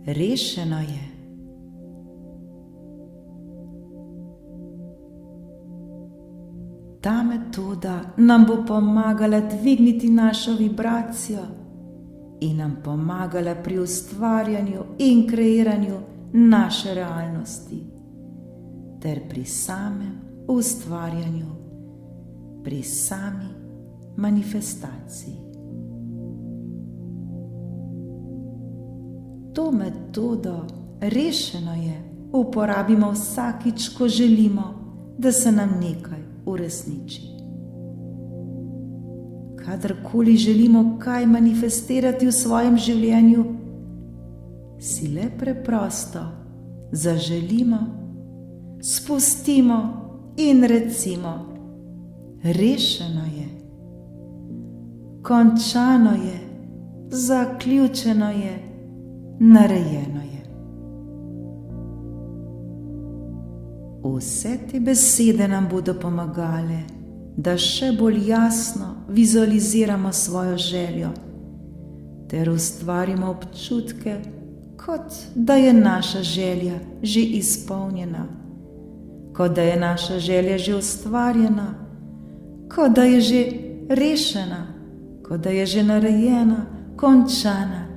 Rešeno je. Ta metoda nam bo pomagala dvigniti našo vibracijo in nam pomagala pri ustvarjanju in kreiranju naše realnosti ter pri samem ustvarjanju, pri sami manifestaciji. To metodo rešeno je uporabimo vsakič, ko želimo, da se nam nekaj uresniči. Kadarkoli želimo kaj manifestirati v svojem življenju, si le preprosto zaželimo, spustimo in recimo: rešeno je, končano je, zaključeno je, narejeno je. Vse te besede nam bodo pomagale, da še bolj jasno vizualiziramo svojo željo ter ustvarimo občutke, kot da je naša želja že izpolnjena, kot da je naša želja že ustvarjena, kot da je že rešena, kot da je že narejena, končana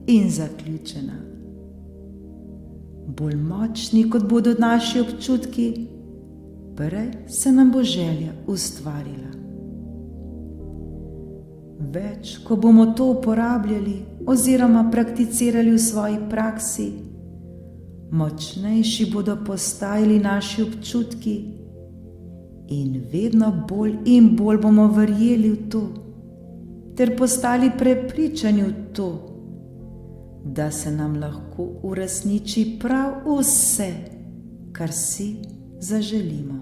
in zaključena. Bolj močni, kot bodo naši občutki, prej se nam bo želja ustvarila. Več, ko bomo to uporabljali oziroma prakticirali v svoji praksi, močnejši bodo postajali naši občutki in vedno bolj in bolj bomo verjeli v to ter postali prepričani v to, da se nam lahko uresniči prav vse, kar si zaželimo.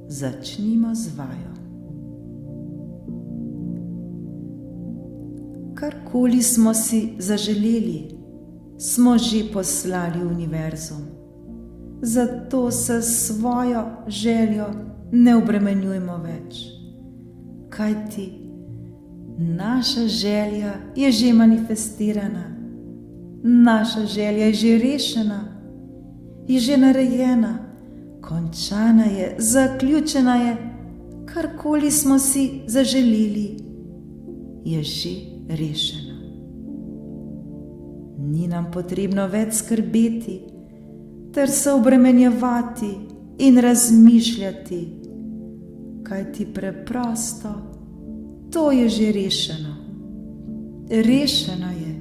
Začnimo z vajo. Karkoli smo si zaželeli, smo že poslali v univerzum. Zato se s svojo željo ne obremenjujmo več, kajti naša želja je že manifestirana, naša želja je že rešena, je že narejena, končana je, zaključena je, karkoli smo si zaželeli, je že rešeno. Ni nam potrebno več skrbeti ter se obremenjevati in razmišljati, kajti preprosto to je že rešeno. Rešeno je,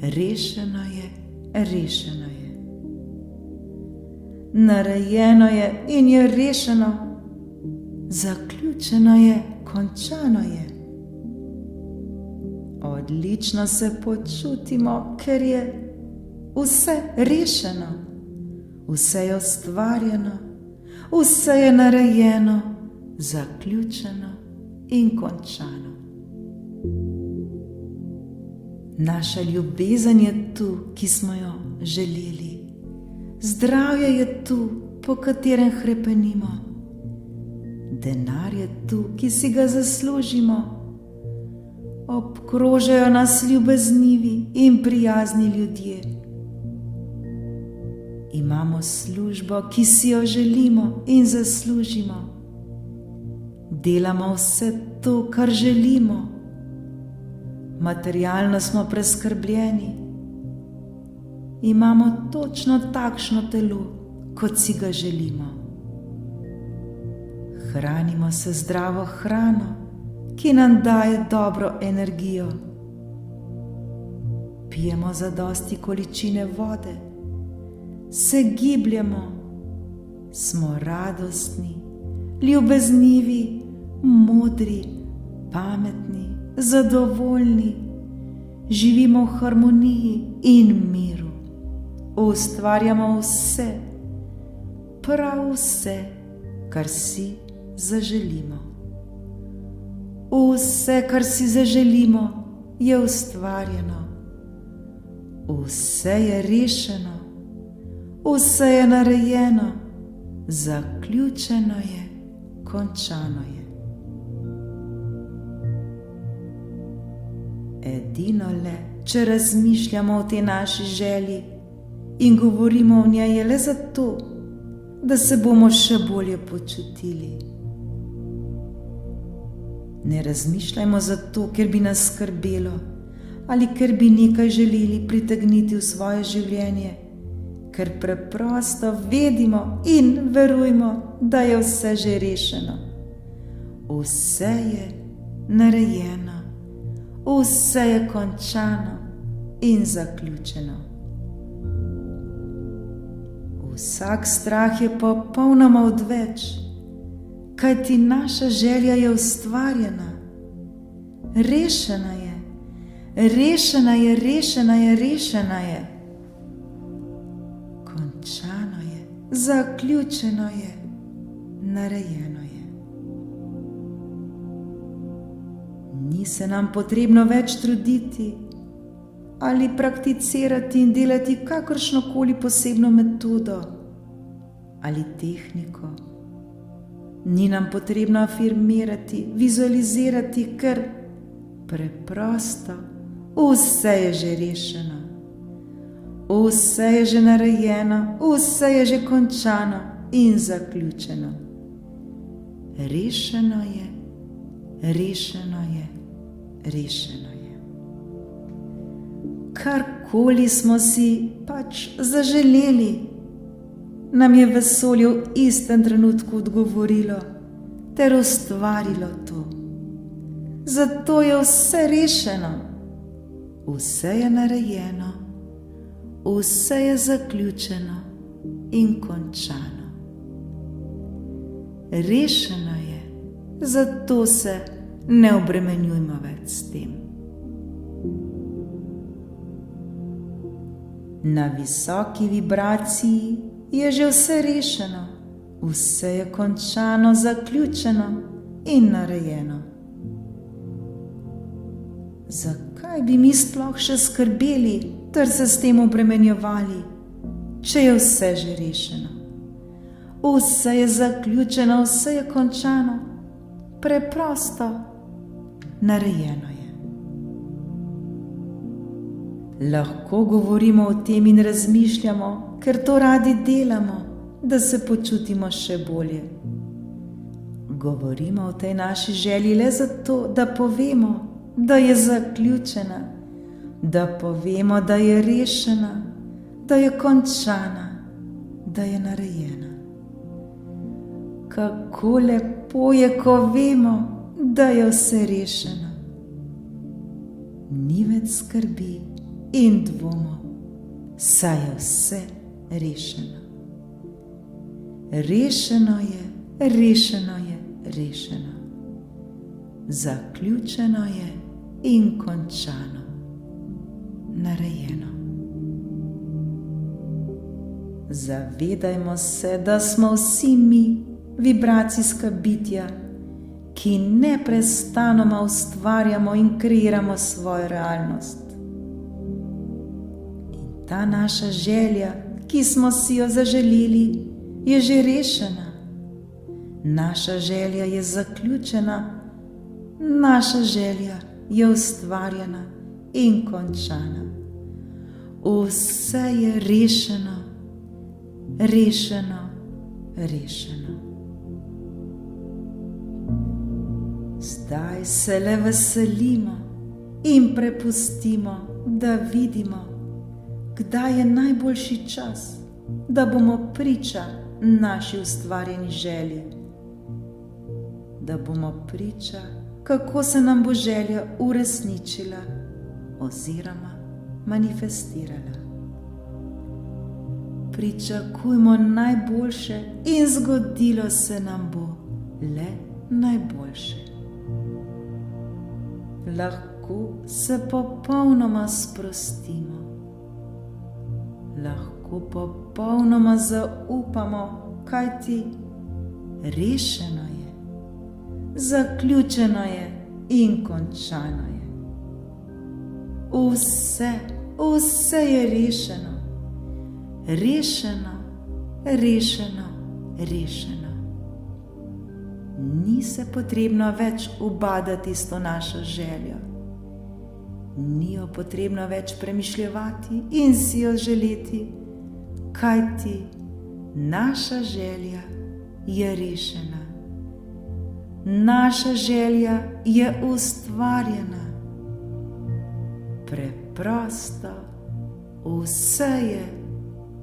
rešeno je, rešeno je. Narejeno je in je rešeno, zaključeno je, končano je. Odlično se počutimo, ker je vse rešeno, vse je ustvarjeno, vse je narejeno, zaključeno in končano. Naša ljubezen je tu, ki smo jo želeli. Zdravje je tu, po katerem hrepenimo. Denar je tu, ki si ga zaslužimo. Obkrožajo nas ljubeznivi in prijazni ljudje. Imamo službo, ki si jo želimo in zaslužimo. Delamo vse to, kar želimo. Materialno smo preskrbljeni. Imamo točno takšno telo, kot si ga želimo. Hranimo se zdravo hrano, ki nam daje dobro energijo. Pijemo zadosti količine vode, se gibljemo, smo radostni, ljubeznivi, modri, pametni, zadovoljni, živimo v harmoniji in miru. Ustvarjamo vse, prav vse, kar si zaželimo. Vse, kar si zaželimo, je ustvarjeno. Vse je rešeno, vse je narejeno, zaključeno je, končano je. Edino le, če razmišljamo o tej naši želji in govorimo o njej, je le zato, da se bomo še bolje počutili. Ne razmišljajmo zato, ker bi nas skrbelo ali ker bi nekaj želeli pritegniti v svoje življenje, ker preprosto vedimo in verujemo, da je vse že rešeno. Vse je narejeno, vse je končano in zaključeno. Vsak strah je popolnoma odveč, kajti naša želja je ustvarjena, rešena je, rešena je, rešena je, rešena je. Končano je, zaključeno je, narejeno je. Ni se nam potrebno več truditi ali prakticirati in delati kakršnokoli posebno metodo ali tehniko. Ni nam potrebno afirmirati, vizualizirati, ker preprosto vse je že rešeno. Vse je že narejeno, vse je že končano in zaključeno. Rešeno je, rešeno je, rešeno je. Karkoli smo si pač zaželeli, nam je vesolje v istem trenutku odgovorilo ter ustvarilo to. Zato je vse rešeno, vse je narejeno, vse je zaključeno in končano. Rešeno je, zato se ne obremenjujmo več s tem. Na visoki vibraciji je že vse rešeno, vse je končano, zaključeno in narejeno. Zakaj bi mi sploh še skrbeli ter se s tem obremenjevali, če je vse že rešeno? Vse je zaključeno, vse je končano, preprosto narejeno je. Lahko govorimo o tem in razmišljamo, ker to radi delamo, da se počutimo še bolje. Govorimo o tej naši želji le zato, da povemo, da je zaključena, da povemo, da je rešena, da je končana, da je narejena. Kako lepo je, ko vemo, da je vse rešeno. Ni več skrbi in dvomov, saj je vse rešeno. Rešeno je, rešeno je, rešeno. Zaključeno je in končano, narejeno. Zavedajmo se, da smo vsi mi vibracijska bitja, ki neprestanoma ustvarjamo in kreiramo svojo realnost. In ta naša želja, ki smo si jo zaželeli, je že rešena. Naša želja je zaključena, naša želja je ustvarjena in končana. Vse je rešeno, rešeno, rešeno. Zdaj se le veselimo in prepustimo, da vidimo, kdaj je najboljši čas, da bomo priča naši ustvarjeni želji. Da bomo priča, kako se nam bo želja uresničila oziroma manifestirala. Pričakujmo najboljše in zgodilo se nam bo le najboljše. Lahko se popolnoma sprostimo, lahko popolnoma zaupamo, kajti rešeno je, zaključeno je in končano je. Vse je rešeno, rešeno, rešeno, rešeno. Ni se potrebno več ubadati s to našo željo. Ni jo potrebno več premišljevati in si jo želeti, kajti naša želja je rešena. Naša želja je ustvarjena. Preprosto vse je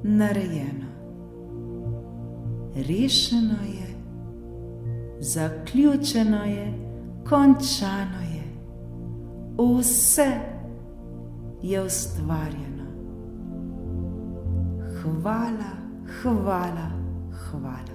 narejeno. Rešeno je, zaključeno je, končano je. Vse je ustvarjeno. Hvala, hvala, hvala.